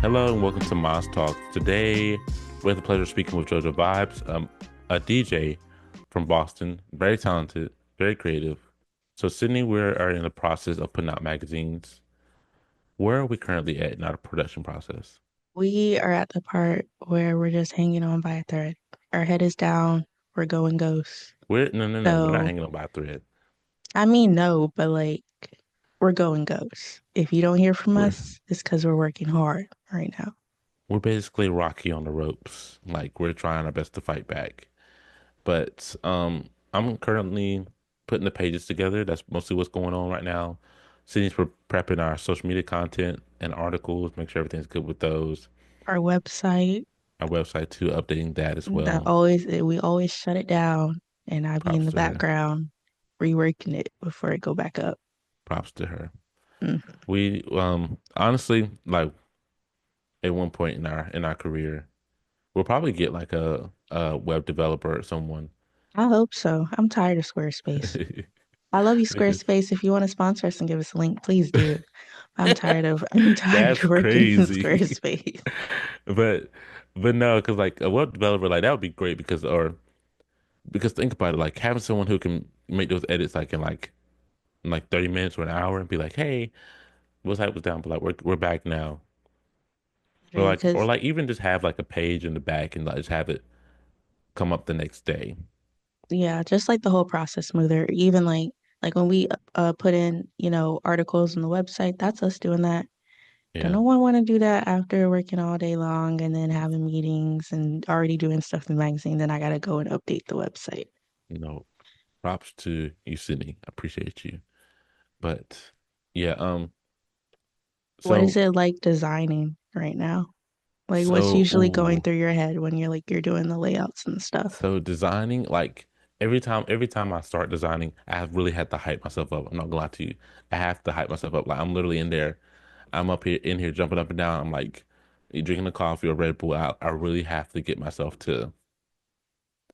Hello and welcome to Moz Talks. Today, we have the pleasure of speaking with Jojo VYBZ, a DJ from Boston, very talented, very creative. So, Sydney, we are in the process of putting out magazines. Where are we currently at in our production process? We are at the part where we're just hanging on by a thread. Our head is down, we're going ghost. We're no, no, no. We're not So, hanging on by a thread. I mean, no, but like, we're going ghost. If you don't hear from We're us, it's because we're working hard right now. we're basically Rocky on the ropes. Like we're trying our best to fight back. But I'm currently putting the pages together. That's mostly what's going on right now. Sydney's prepping our social media content and articles, make sure everything's good with those. Our website, Our website too, updating that as that well. always, we always shut it down, and I be in Props the to her. background reworking it before it go back up. Props to her. Mm. We honestly like at one point in our career, we'll probably get like a web developer or someone. I hope so. I'm tired of Squarespace. I love you, Because Squarespace. If you want to sponsor us and give us a link, please do. I'm tired that's of working in crazy. Squarespace. But but no, because like a web developer like that would be great because think about it, like having someone who can make those edits like in like 30 minutes or an hour and be like, hey, website was down, but like we're back now. Or Because like even just have like a page in the back and like just have it come up the next day. yeah, just like the whole process smoother. Even like when we put in, articles on the website, that's us doing that. Don't Yeah. no one want to do that after working all day long and then having meetings and already doing stuff in the magazine. Then I gotta go and update the website. You know, props to you, Sydney. I appreciate you. But yeah, What is so it like designing right now? Like what's so usually going ooh. through your head when you're doing the layouts and stuff? So designing, like every time I start designing, I have really had to hype myself up. I'm not gonna lie to you. I have to hype myself up. Like I'm literally in there. I'm up here in here jumping up and down. I'm like drinking a coffee or Red Bull. I really have to get myself to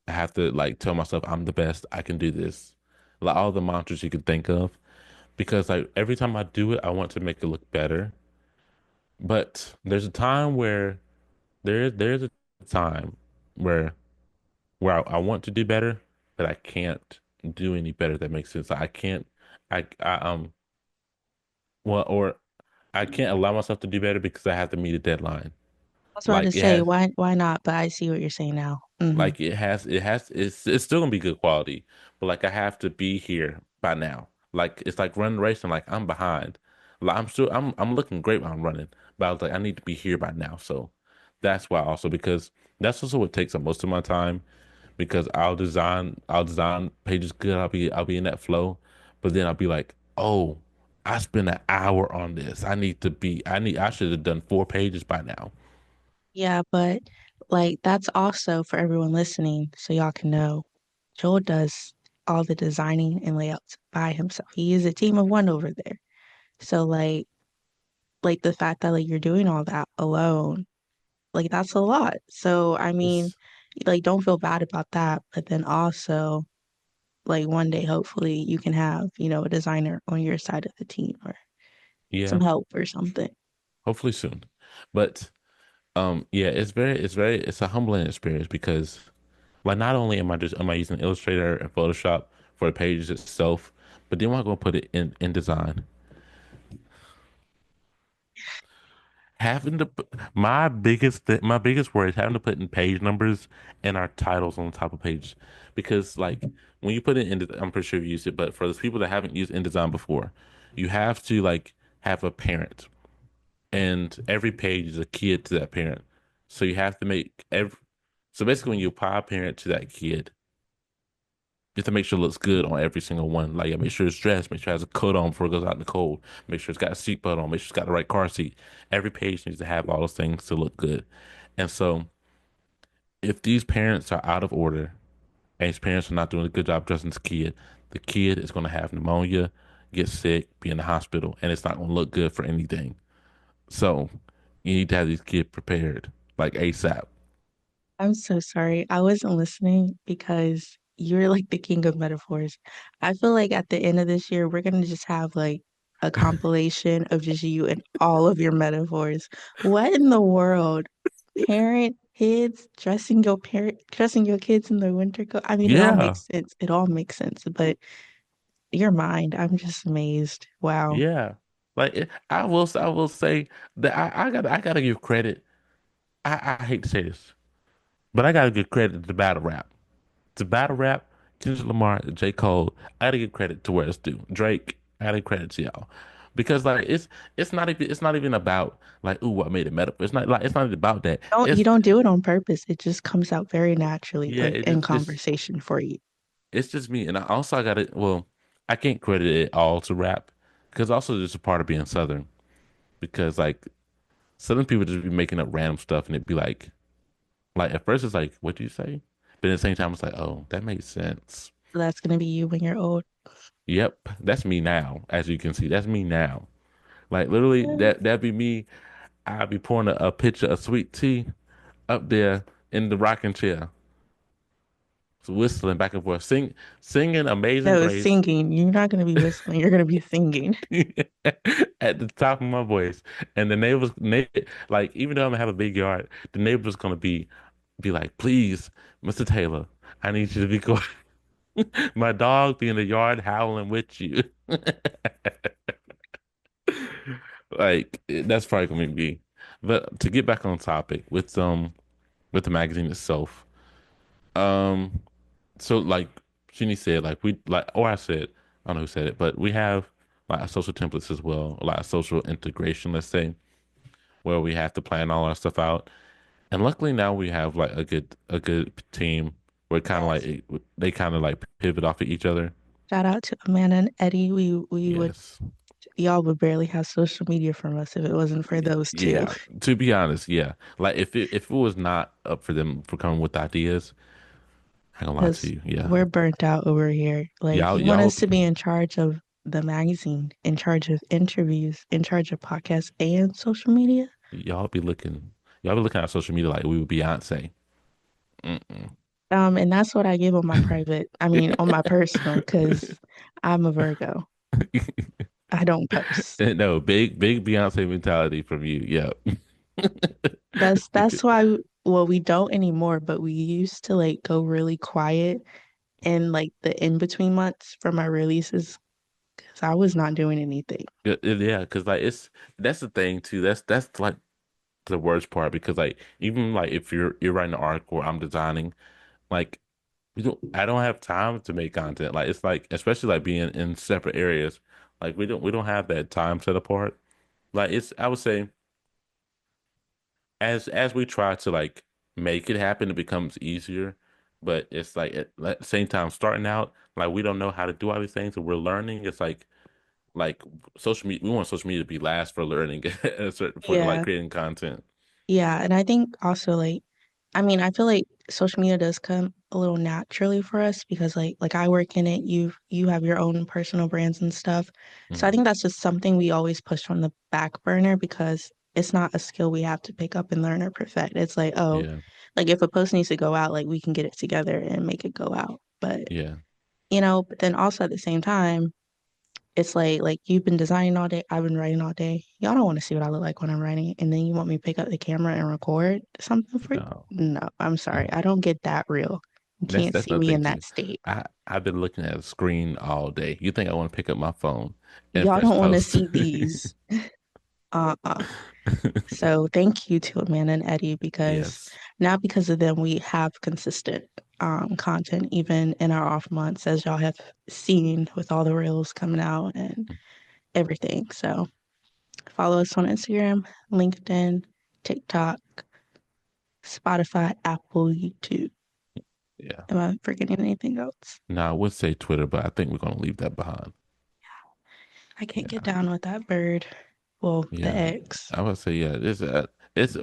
I have to like tell myself I'm the best. I can do this. Like all the mantras you can think of. Because like every time I do it, I want to make it look better. But there's a time where there's a time where I want to do better, but I can't do any better. If that makes sense. I can't. I well or I can't allow myself to do better because I have to meet a deadline. I was about to Like it say, has. why not? But I see what you're saying now. Like it's still gonna be good quality, but like I have to be here by now. Like it's like running a race and like I'm behind. Like I'm looking great when I'm running, but I was like I need to be here by now. So that's why also because that's also what takes up most of my time because I'll design pages good. I'll be in that flow, but then I'll be like, oh, I spent an hour on this. I should have done 4 pages by now. Yeah, but like that's also for everyone listening, so y'all can know. Joel does all the designing and layouts by himself. He is a team of one over there. So like the fact that like you're doing all that alone, like that's a lot. So I mean, It's like don't feel bad about that, but then also like one day hopefully you can have, a designer on your side of the team or some yeah, help or something. hopefully soon. But yeah, it's a humbling experience because like not only am I using Illustrator and Photoshop for the pages itself, but then I'm gonna put it in design. Having to my biggest worry is having to put in page numbers and our titles on the top of page because like when you put it in I'm pretty sure you used it, but for those people that haven't used InDesign before, you have to like have a parent and every page is a kid to that parent. So you have to make every so basically when you apply a parent to that kid, you have to make sure it looks good on every single one. Like, yeah, make sure it's dressed, make sure it has a coat on before it goes out in the cold, make sure it's got a seatbelt on, make sure it's got the right car seat. Every page needs to have all those things to look good. And so, if these parents are out of order and these parents are not doing a good job dressing this kid, the kid is going to have pneumonia, get sick, be in the hospital, and it's not going to look good for anything. So, you need to have these kids prepared, like ASAP. I'm so sorry. I wasn't listening because you're like the king of metaphors. I feel like at the end of this year, we're gonna just have like a compilation of just you and all of your metaphors. What in the world? Dressing your kids in their winter coat. I mean, it all Yeah, makes sense. It all makes sense. But your mind, I'm just amazed. Wow. yeah. Like I will say that I gotta give credit. I hate to say this, but I gotta give credit to battle rap. To battle rap, Kendrick Lamar, J. Cole, I gotta give credit to where it's due. Drake, I gotta give credit to y'all. Because like it's not even about like, ooh, I made a metaphor. It's not like it's not even about that. Don't you It's don't do it on purpose. It just comes out very naturally, yeah, like in conversation for you. it's just me. And I also I gotta well, I can't credit it all to rap because also there's a part of being Southern. Because like Southern people just be making up random stuff and it'd be like at first it's like, what do you say? But at the same time it's like, oh, that makes sense. So that's gonna be you when you're old. Yep, that's me now. As you can see, that's me now. Like literally, Yeah. that'd be me. I'd be pouring a pitcher of sweet tea up there in the rocking chair, whistling back and forth, singing Amazing No, Grace singing. You're not gonna be whistling. You're gonna be singing. at the top of my voice, and the like even though I'm gonna have a big yard, the neighbors gonna be like, please, Mr. Taylor, I need you to be quiet. My dog be in the yard howling with you. Like that's probably gonna be me. But to get back on topic with the magazine itself, um, so like Jeannie said, like we like or I said, I don't know who said it, but we have like social templates as well, like a social integration, let's say, where we have to plan all our stuff out. And luckily now we have like a good team where kind of Yes. like they kind of like pivot off of each other. Shout out to Amanda and Eddie. We would Yes. y'all would barely have social media from us if it wasn't for those two. Yeah, to be honest, yeah. Like if it was not up for them for coming with ideas, I ain't gonna lie to Because you. Yeah. we're burnt out over here. Like you want Y'all us to be in charge of the magazine, in charge of interviews, in charge of podcasts and social media. y'all be looking y'all be looking at social media like we were Beyonce. Mm-mm. And that's what I give on my private, I mean on my personal, because I'm a Virgo. I don't post. No, big Beyonce mentality from you. Yep. That's why well we don't anymore, but we used to like go really quiet in like the in between months for my releases because I was not doing anything. Yeah, because like it's that's the thing too. That's like the worst part because like even like if you're writing an article or I'm designing, like I don't have time to make content. Like it's like especially like being in separate areas, like we don't have that time set apart. Like it's I would say as we try to like make it happen, it becomes easier. But it's like at the same time starting out, like we don't know how to do all these things and we're learning. It's like social media we want social media to be last for learning at a certain point, like Yeah. creating content. Yeah, and I think also like I mean, I feel like social media does come a little naturally for us because like I work in it, you have your own personal brands and stuff. So I Mhm. think that's just something we always push on the back burner because it's not a skill we have to pick up and learn or perfect. It's like, oh, Yeah, like if a post needs to go out, like we can get it together and make it go out. But yeah. but then also at the same time, it's like you've been designing all day, I've been writing all day. Y'all don't want to see what I look like when I'm writing, and then you want me to pick up the camera and record something for you? No. No, I'm sorry. I don't get that real. You can't That's see another me thing in that too. state. I've been looking at a screen all day. You think I want to pick up my phone and Y'all press don't want to post? see these. Uh-uh. So thank you to Amanda and Eddie because Yes. now because of them we have consistent content even in our off months as y'all have seen with all the reels coming out and everything. So follow us on Instagram, LinkedIn, TikTok, Spotify, Apple, YouTube. Yeah. Am I forgetting anything else? Now I would say Twitter, but I think we're gonna leave that behind. I can't get Yeah. down with that bird. Well, the Yeah. X. I would say yeah. It's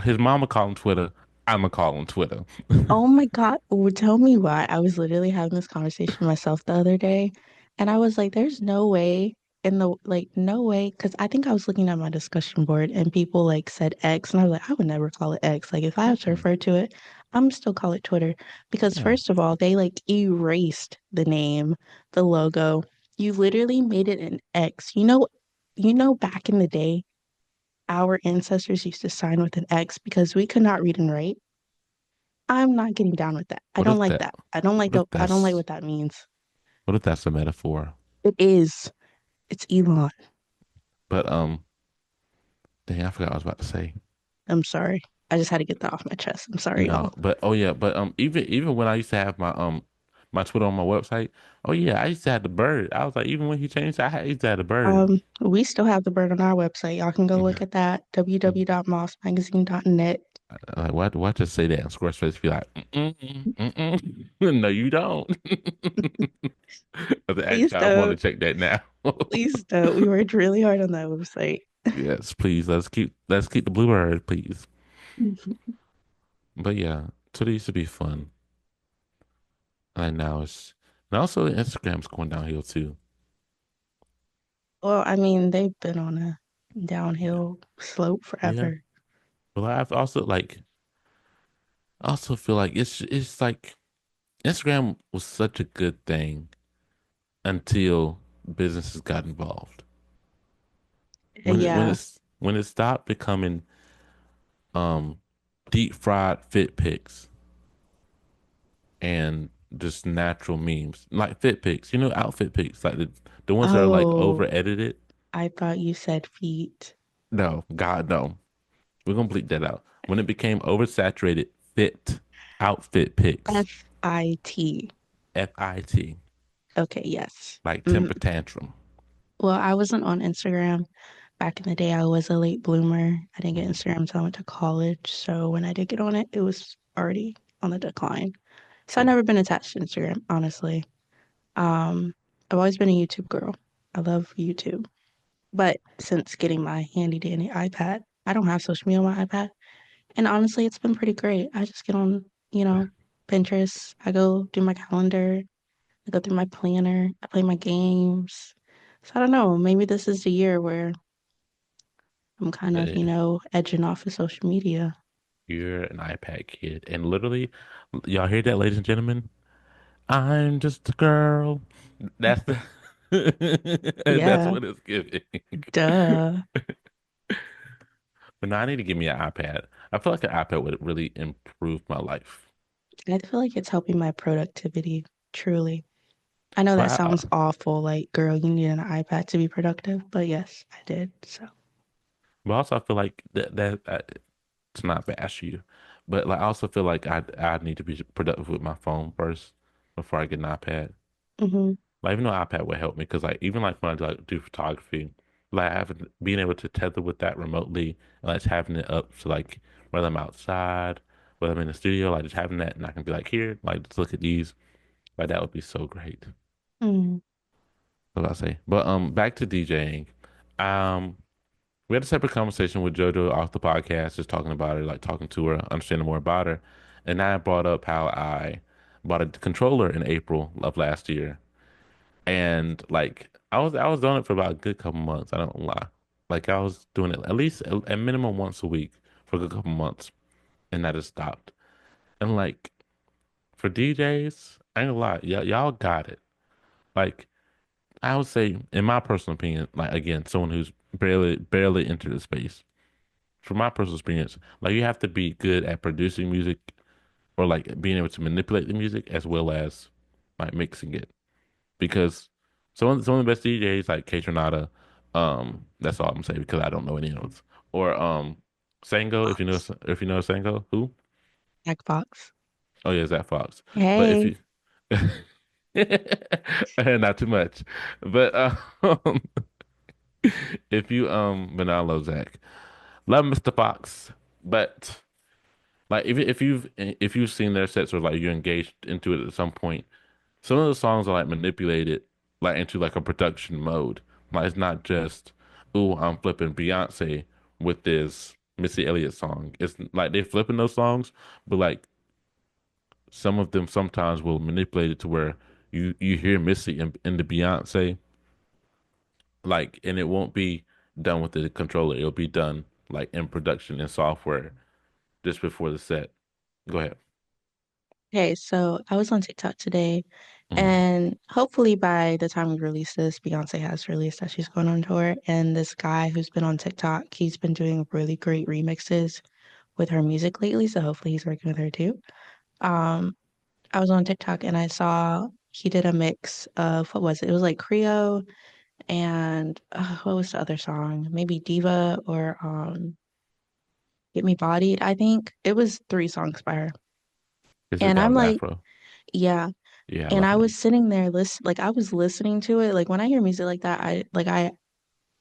his mama call him Twitter. I'ma call him Twitter. Oh my God. Tell me why. I was literally having this conversation myself the other day, and I was like, there's no way in the like no way because I think I was looking at my discussion board and people like said X and I was like, I would never call it X. Like if I have to Mm-mm. refer to it, I'm still call it Twitter because Yeah. first of all, they like erased the name, the logo. You literally made it an X. Back in the day, our ancestors used to sign with an X because we could not read and write. I'm not getting down with that. I What don't if like that? that. I don't like What if I don't like that's? what that means. What if that's a metaphor? It is. It's Elon. But dang, I forgot what I was about to say. I'm sorry. I just had to get that off my chest. I'm sorry, No, y'all. but oh yeah, but even when I used to have my Twitter on my website, oh yeah, I used to have the bird. I was like, even when he changed, I used to have the bird. We still have the bird on our website. Y'all can go look at that, www.mossmagazine.net. Like, why just say that? And Squarespace be like, no, you don't. I said, Please actually, I want to don't. check that now. Please don't. We worked really hard on that website. Yes, please. Let's keep the bluebird, please. But yeah, Twitter used to be fun, and now and also Instagram's going downhill too. Well, I mean, they've been on a Yeah, downhill slope yeah. forever. But I've also I also feel like it's like Instagram was such a good thing until businesses got involved. Yeah. When it stopped becoming um deep fried fit pics and just natural memes like fit pics, outfit pics, like the ones that are like over Oh, edited. I thought you said feet. No, God, no. We're gonna bleep that out. When it became oversaturated fit outfit pics, FIT. FIT, Okay, yes. like Mhm. temper tantrum. Well, I wasn't on Instagram back in the day. I was a late bloomer. I didn't get Mhm. Instagram until I went to college. So when I did get on it, it was already on the decline. So I've So never been attached to Instagram, honestly. Um, I've always been a YouTube girl. I love YouTube. But since getting my handy dandy iPad, I don't have social media on my iPad. And honestly, it's been pretty great. I just get on, Pinterest. I go do my calendar. I go through my planner. I play my games. So I don't know. Maybe this is the year where I'm kind of, uh, edging off of social media. you're an iPad kid, and literally, y'all hear that, ladies and gentlemen? I'm just a girl. That's the that's Yeah, what it's giving. duh. But now I need to give me an iPad. I feel like an iPad would really improve my life. I feel like it's helping my productivity, truly. I know that But sounds awful, like, girl, you need an iPad to be productive, but yes, I did. So, also I feel like that to not bash you, but like I also feel like I need to be productive with my phone first before I get an iPad. hmm Like even though iPad would help me, because like even like when I do photography, like having being able to tether with that remotely, and like just having it up to like whether I'm outside, whether I'm in the studio, like just having that, and I can be like here, like just look at these, like that would be so great. mm, What I say? But back to DJing. Um, we had a separate conversation with JoJo off the podcast, just talking about her, like talking to her, understanding more about her, and I brought up how I bought a controller in April of last year. And like I was doing it for about a good couple months. I don't lie. Like I was doing it at least a minimum once a week for a good couple months, and I just stopped. And like for DJs, I ain't gonna lie, y'all got it. Like I would say, in my personal opinion, like again, someone who's barely entered the space. From my personal experience, like you have to be good at producing music or like being able to manipulate the music as well as like mixing it. Because some of the best DJs like K Tronada, that's all I'm saying because I don't know any else. Or Sango, Fox. if you know Sango, who? Jack Fox. Oh yeah, Zach Fox. But if Hey, you not too much. But if you but no, I love Zach. Love Mr. Fox. But like if you've seen their sets or like you're engaged into it at some point, some of the songs are like manipulated like into like a production mode. Like it's not just, ooh, I'm flipping Beyonce with this Missy Elliott song. It's like they're flipping those songs, but like some of them sometimes will manipulate it to where you hear Missy in the Beyonce, like, and it won't be done with the controller. It'll be done like in production in software just before the set. Go ahead. so I was on TikTok today Mhm. And hopefully by the time we release this, Beyonce has released that she's going on tour. And this guy who's been on TikTok, he's been doing really great remixes with her music lately. So hopefully he's working with her too. Um, I was on TikTok and I saw he did a mix of what was it? It was like Creo and what was the other song? Maybe Diva or Get Me Bodied, I think. It was three songs by her. Is it And that I'm with like, Afro? yeah. Yeah, I And love I him. was sitting there like I was listening to it. Like when I hear music like that,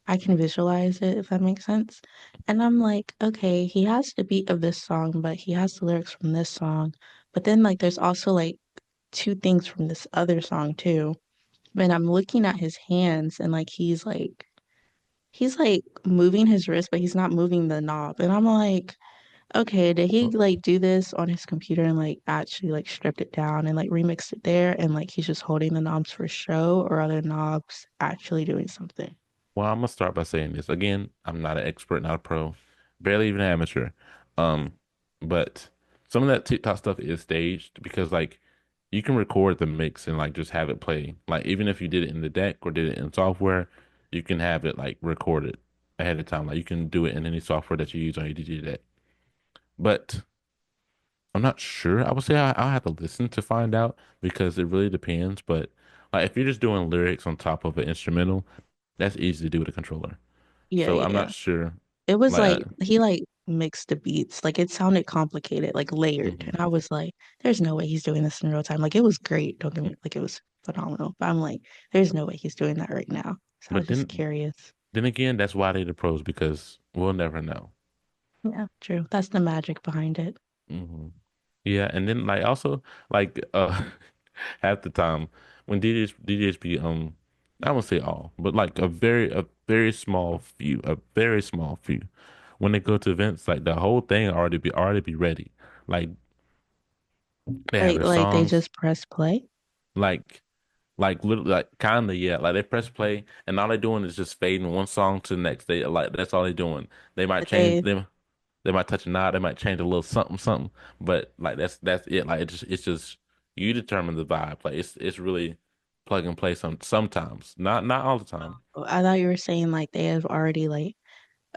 I can visualize it if that makes sense. And I'm like, okay, he has the beat of this song, but he has the lyrics from this song. But then like there's also like two things from this other song too. And I'm looking at his hands and like he's like moving his wrist, but he's not moving the knob. And I'm like, okay, did he like do this on his computer and like actually like stripped it down and like remixed it there and like he's just holding the knobs for show or are the knobs actually doing something? Well, I'm gonna start by saying this again. I'm not an expert, not a pro, barely even an amateur. Um, but some of that TikTok stuff is staged because like you can record the mix and like just have it play. Like even if you did it in the deck or did it in software, you can have it like recorded ahead of time. Like you can do it in any software that you use on your DJ deck. But I'm not sure. I would say I'll have to listen to find out because it really depends. But like if you're just doing lyrics on top of an instrumental, that's easy to do with a controller. Yeah, So I'm yeah. not sure. It was Like, like he like mixed the beats. Like it sounded complicated, like layered. mhm. And I was like, there's no way he's doing this in real time. Like it was great. Don't get me like it was phenomenal. But I'm like, there's no way he's doing that right now. So I was But just curious. then again, that's why they're the pros because we'll never know. Yeah, true. That's the magic behind it. Hmm. Yeah, and then like also like half the time when DJs be I won't say all, but like a very small few, a very small few. When they go to events, like the whole thing already be ready. Like they have their Like they songs, just press play. like literally like kinda yeah. Like they press play and all they're doing is just fading one song to the next. They like that's all they're doing. They might But change they them. They might touch a knob. They might change a little something, something. But like that's it. Like it's just you determine the vibe. Like it's really plug and play sometimes. Not all the time. I thought you were saying like they have already like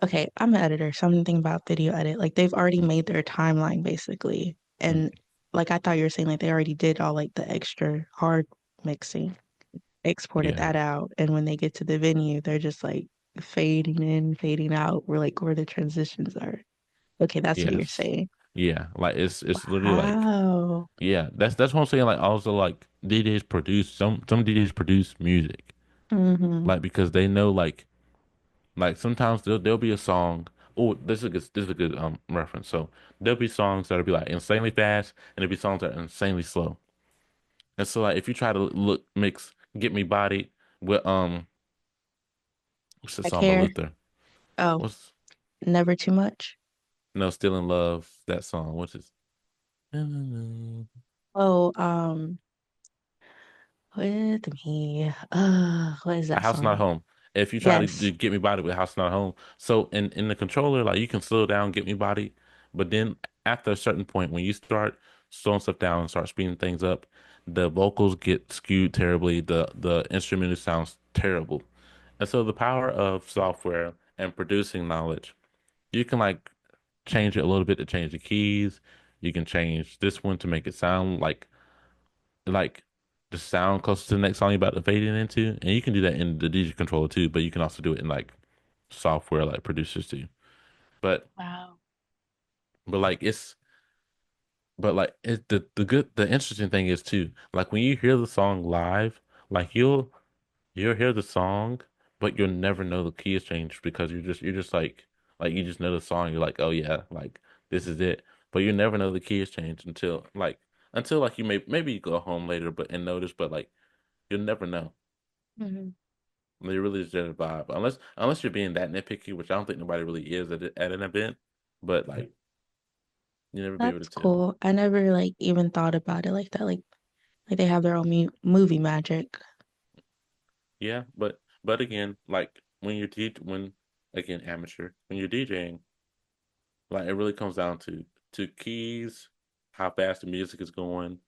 okay, I'm an editor, something about video edit. Like they've already made their timeline basically. And Mhm. like I thought you were saying like they already did all like the extra hard mixing, exported Yeah. that out, and when they get to the venue, they're just like fading in, fading out, where the transitions are. Okay, that's what you're Yes. saying. Yeah. Like it's literally like Wow. yeah. That's what I'm saying. Like also like DJs produce some DJs produce music Mm-hmm. like because they know like sometimes there'll be a song. Oh, this is a good reference. So there'll be songs that'll be like insanely fast, and there'll be songs that are insanely slow. And so like if you try to look mix Get Me Bodied with what's the I song by care. Luther? Oh, What's never too much. no Still in Love, that song, which is a Oh, with me. What is that House Not song? Home. If you try to Yes. do Get Me Bodied with House Not Home. So in the controller, like you can slow down Get Me Bodied, but then after a certain point when you start slowing stuff down and start speeding things up, the vocals get skewed terribly. The instrumental sounds terrible. And so the power of software and producing knowledge, you can like change it a little bit to change the keys. You can change this one to make it sound like the sound closer to the next song you're about to fade it into. And you can do that in the DJ controller too, but you can also do it in like software like producers too. But Wow. but like it's but like the interesting thing is too, like when you hear the song live, like you'll hear the song, but you'll never know the key has changed because you're just like you just know the song. You're like, oh yeah, like this is it. But you never know the key has changed until like you maybe you go home later but and notice, but like you'll never know. Hmm. It really is just a vibe. Unless you're being that nitpicky, which I don't think nobody really is at an event, but like you never be able to That's tell. cool. I never like even thought about it like that. Like they have their own mu movie magic. Yeah, but again, like when again amateur, when you're DJing, like it really comes down to keys, how fast the music is going,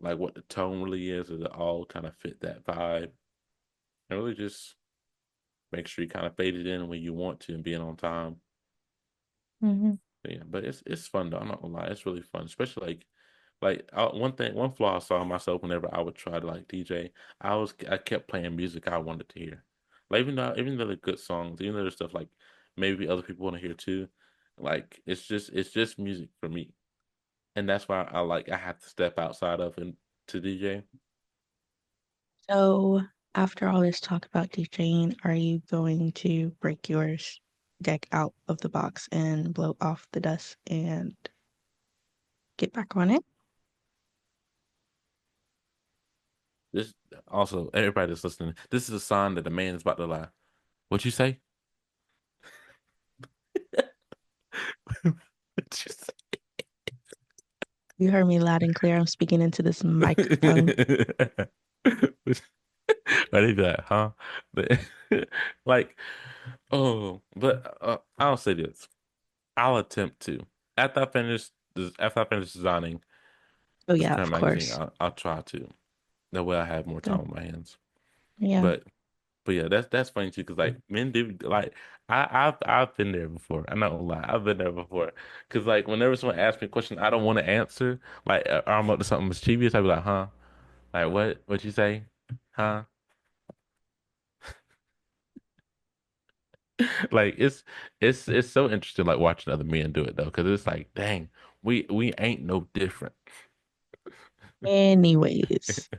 like what the tone really is. Does it all kind of fit that vibe? And really just make sure you kind of fade it in when you want to and being on time. Hmm. But yeah, but it's fun though. I'm not gonna lie, it's really fun, especially one flaw I saw in myself whenever I would try to like DJ, I kept playing music I wanted to hear. Like even though they're good songs, even though there's stuff like maybe other people want to hear too, like it's just music for me, and that's why I have to step outside of and to DJ. So after all this talk about DJing, are you going to break your deck out of the box and blow off the dust and get back on it? This also everybody that's listening, this is a sign that a man is about to lie. What you say? What you You heard me loud and clear. I'm speaking into this microphone. say? Why they do that, huh? But, like, oh, but I'll say this. I'll attempt to. After I finish designing Oh this yeah, current of magazine, course. I'll try to. That way I have more Good. time on my hands. Yeah. But but yeah, that's funny too, because like men do like I've been there before. I'm not gonna lie, I've been there before. Because like whenever someone asks me a question I don't want to answer, like or I'm up to something mischievous, I'd be like, huh? Like what you say? Huh? Like it's so interesting like watching other men do it though, because it's like, dang, we ain't no different. Anyways,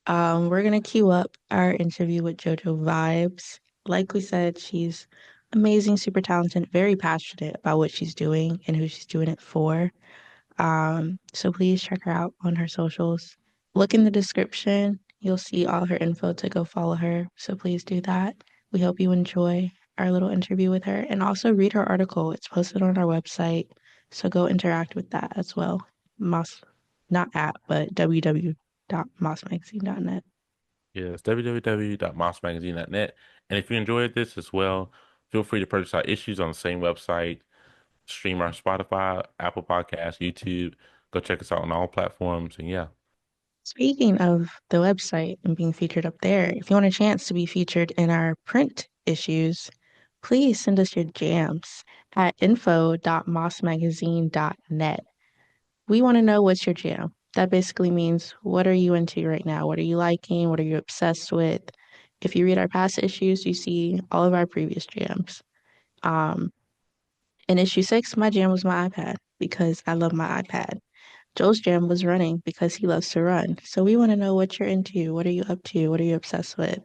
we're gonna queue up our interview with Jojo Vibes. Like we said, she's amazing, super talented, very passionate about what she's doing and who she's doing it for. So please check her out on her socials. Look in the description. You'll see all her info to go follow her. So please do that. We hope you enjoy our little interview with her and also read her article. It's posted on our website. So go interact with that as well. Moss, not at, but www.mossmagazine.net. Yes, www.mossmagazine.net. And if you enjoyed this as well, feel free to purchase our issues on the same website, stream our Spotify, Apple Podcasts, YouTube. Go check us out on all platforms. And yeah, Speaking of the website and being featured up there, if you want a chance to be featured in our print issues, please send us your jams at info.mossmagazine.net. We want to know what's your jam. That basically means what are you into right now? What are you liking? What are you obsessed with? If you read our past issues, you see all of our previous jams. Um, in issue 6, my jam was my iPad because I love my iPad. Joel's jam was running because he loves to run. So we want to know what you're into. What are you up to? What are you obsessed with?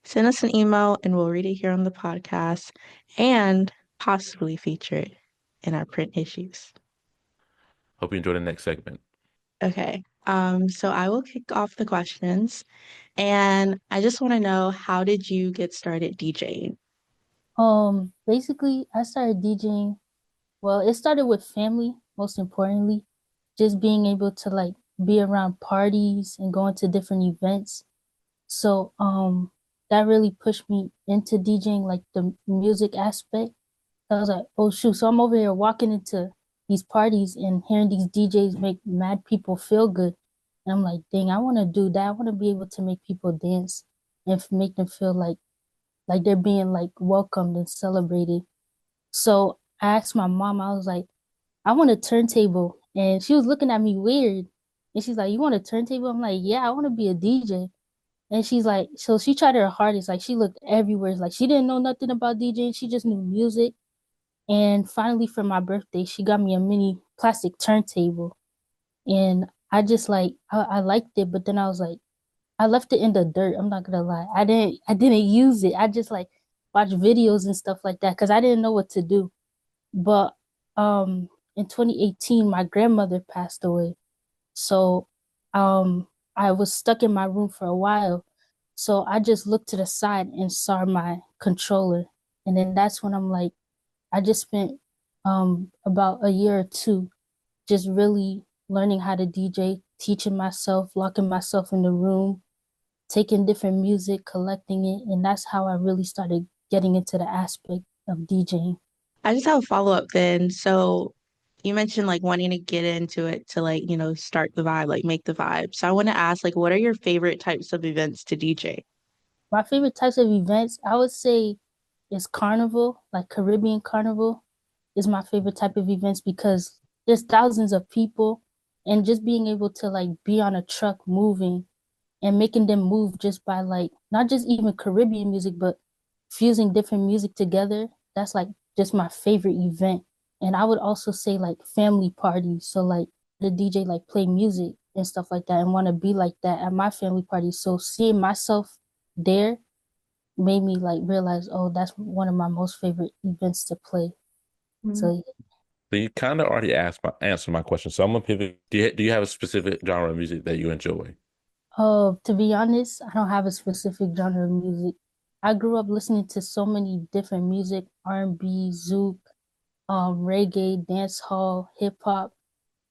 Send us an email and we'll read it here on the podcast and possibly feature it in our print issues. hope you enjoy the next segment. Okay. So I will kick off the questions and I just want to know, how did you get started DJing? Basically, I started DJing. Well, it started with family, most importantly, just being able to like be around parties and going to different events. So, that really pushed me into DJing, like the music aspect. I was like, oh shoot. So I'm over here walking into these parties and hearing these DJs make mad people feel good. And I'm like, dang, I want to do that. I want to be able to make people dance and make them feel like they're being like welcomed and celebrated. So I asked my mom, I was like, I want a turntable. And she was looking at me weird. And she's like, you want a turntable? I'm like, yeah, I want to be a DJ. And she's like, so she tried her hardest. Like she looked everywhere. Like she didn't know nothing about DJing. She just knew music. And finally, for my birthday, she got me a mini plastic turntable. And I just like, I liked it. But then I was like, I left it in the dirt. I'm not gonna lie. I didn't use it. I just like watch videos and stuff like that because I didn't know what to do. But in 2018, my grandmother passed away. So I was stuck in my room for a while. So I just looked to the side and saw my controller. And then that's when I'm like, I just spent about a year or two just really learning how to DJ, teaching myself, locking myself in the room, taking different music, collecting it, and that's how I really started getting into the aspect of DJing. I just have a follow-up then. So you mentioned like wanting to get into it to like, start the vibe, like make the vibe. So I want to ask, like, what are your favorite types of events to DJ? My favorite types of events, I would say, is carnival, like Caribbean carnival, is my favorite type of events because there's thousands of people, and just being able to like be on a truck moving and making them move just by like not just even Caribbean music, but fusing different music together. That's like just my favorite event. And I would also say like family parties. So like the DJ like play music and stuff like that and want to be like that at my family party. So seeing myself there made me like realize, oh, that's one of my most favorite events to play. Mm. So So you kind of already answered my question. So I'm gonna pivot. Do you have a specific genre of music that you enjoy? to be honest, I don't have a specific genre of music. I grew up listening to so many different music, R&B, zouk, reggae, dance hall, hip hop,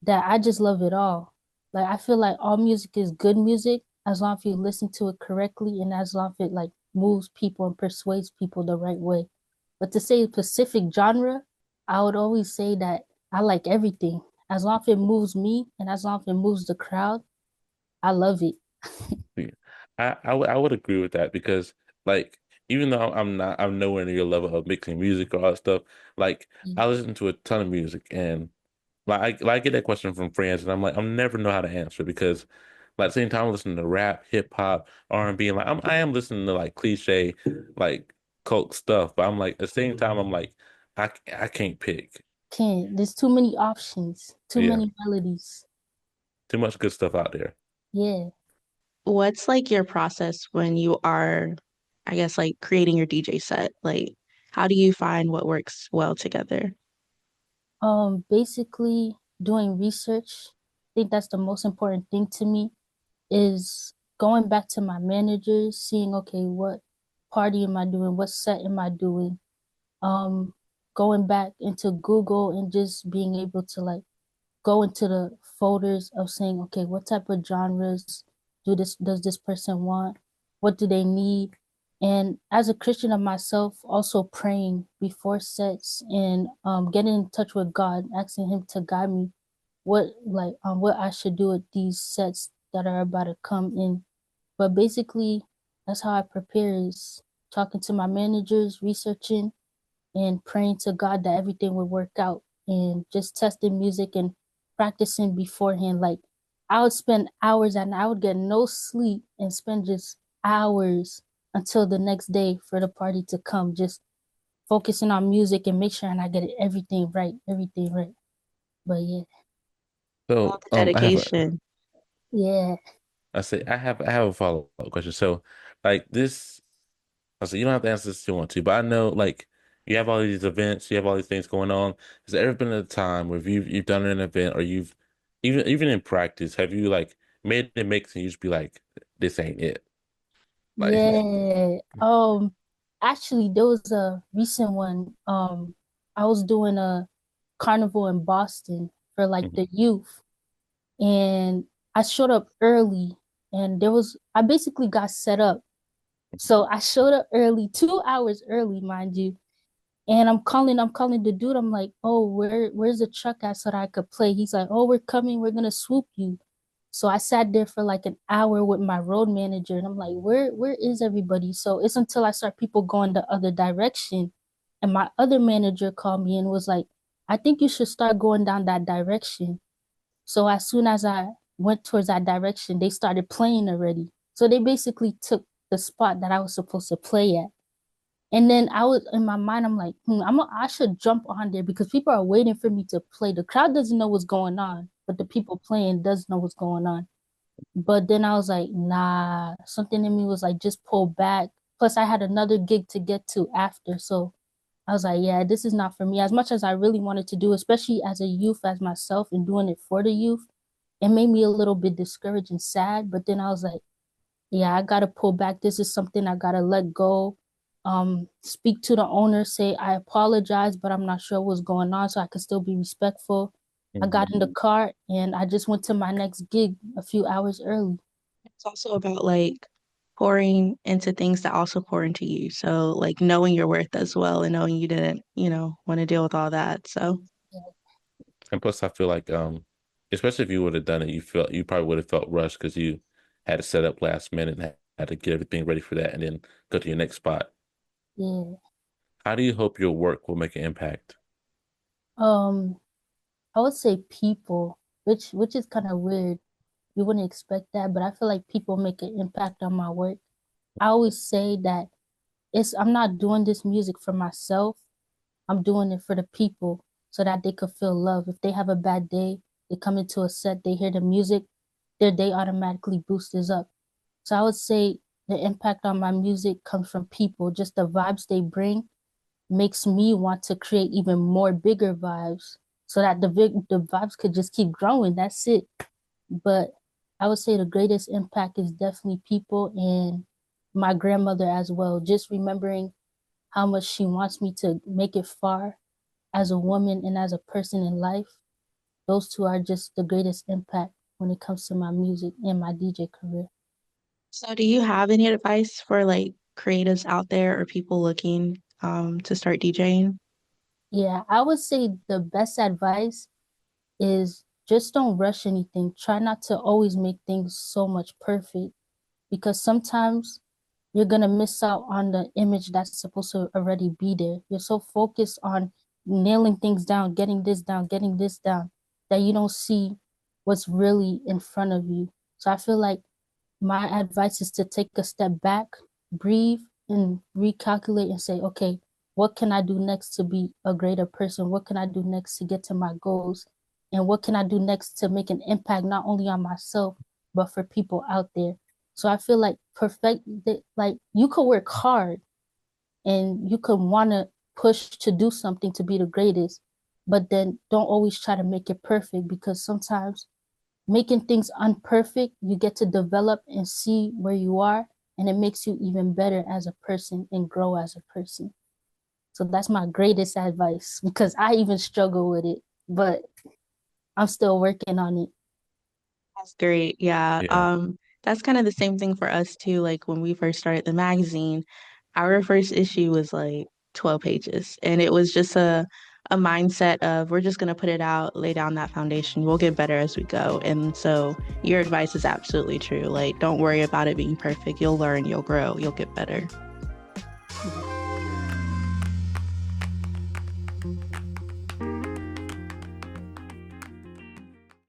that I just love it all. Like I feel like all music is good music as long as you listen to it correctly and as long as it like moves people and persuades people the right way. But to say a specific genre, I would always say that I like everything. As long as it moves me and as long as it moves the crowd, I love it. Yeah. I would agree with that because like even though I'm nowhere near your level of mixing music or all that stuff, like I listen to a ton of music and I get that question from friends and I'm like I'm never know how to answer because like at the same time I'm listening to rap, hip hop, R&B, and like I am listening to like cliche like cult stuff, but I'm like at the same time I'm like I can't pick. Can't. There's too many options, too Yeah, many melodies. too much good stuff out there. Yeah. What's like your process when you are, I guess, like creating your DJ set? Like, how do you find what works well together? Basically doing research. I think that's the most important thing to me is going back to my managers, seeing okay, what party am I doing? What set am I doing? Um, Going back into Google and just being able to like go into the folders of saying, okay, what type of genres does this person want? What do they need? And as a Christian of myself, also praying before sets and getting in touch with God, asking Him to guide me what I should do with these sets that are about to come in. But basically, that's how I prepare is talking to my managers, researching, and praying to God that everything would work out and just testing music and practicing beforehand. Like I would spend hours and I would get no sleep and spend just hours until the next day for the party to come, just focusing on music and make sure and I get everything right, everything right. But yeah, All So the I have dedication. yeah, I have a follow-up question. So like this. I said, you don't have to answer this if you want to, but I know like you have all these events, you have all these things going on. Has there ever been a time where you've done an event or you've even in practice, have you like made a mix and you just be like, this ain't it? Like yeah. Actually, there was a recent one. I was doing a carnival in Boston for like mhm, the youth, and I showed up early, and I basically got set up. So I showed up early, 2 hours early, mind you. And I'm calling the dude. I'm like, oh, where's the truck at so that I could play? He's like, oh, we're coming. We're gonna swoop you. So I sat there for like an hour with my road manager, and I'm like, where is everybody? So it's until I start people going the other direction, and my other manager called me and was like, I think you should start going down that direction. So as soon as I went towards that direction, they started playing already. So they basically took the spot that I was supposed to play at. And then I was in my mind, I'm like, I should jump on there because people are waiting for me to play. The crowd doesn't know what's going on, but the people playing does know what's going on. But then I was like, nah, something in me was like, just pull back. Plus, I had another gig to get to after. So I was like, yeah, this is not for me. As much as I really wanted to do, especially as a youth, as myself, and doing it for the youth, it made me a little bit discouraged and sad. But then I was like, yeah, I gotta pull back. This is something I gotta let go. Speak to the owner, say I apologize, but I'm not sure what's going on, so I could still be respectful. I got mhm. in the car and I just went to my next gig a few hours early. It's also about like pouring into things that also pour into you. So like knowing your worth as well and knowing you didn't, want to deal with all that. So And plus, I feel like, especially if you would have done it, you probably would have felt rushed because you had to set up last minute and had to get everything ready for that and then go to your next spot. Yeah. How do you hope your work will make an impact? Um, I would say people, which is kind of weird. You wouldn't expect that, but I feel like people make an impact on my work. I always say that I'm not doing this music for myself. I'm doing it for the people so that they could feel love. If they have a bad day, they come into a set, they hear the music, their day automatically boosts up. So I would say the impact on my music comes from people, just the vibes they bring makes me want to create even more bigger vibes so that the vibes could just keep growing. That's it. But I would say the greatest impact is definitely people and my grandmother as well. Just remembering how much she wants me to make it far as a woman and as a person in life. Those two are just the greatest impact when it comes to my music and my DJ career. So do you have any advice for like creatives out there or people looking to start DJing? Yeah, I would say the best advice is just don't rush anything. Try not to always make things so much perfect because sometimes you're gonna miss out on the image that's supposed to already be there. You're so focused on nailing things down, getting this down, that you don't see what's really in front of you. So I feel like my advice is to take a step back, breathe, and recalculate and say, okay, what can I do next to be a greater person? What can I do next to get to my goals? And what can I do next to make an impact not only on myself, but for people out there? So I feel like like you could work hard and you could want to push to do something to be the greatest, but then don't always try to make it perfect because sometimes making things unperfect, you get to develop and see where you are, and it makes you even better as a person and grow as a person. So that's my greatest advice because I even struggle with it, but I'm still working on it. That's great. Yeah. Yeah. That's kind of the same thing for us too. Like when we first started the magazine, our first issue was like 12 pages. And it was just a mindset of we're just gonna put it out, lay down that foundation. We'll get better as we go. And so your advice is absolutely true. Like don't worry about it being perfect. You'll learn, you'll grow, you'll get better.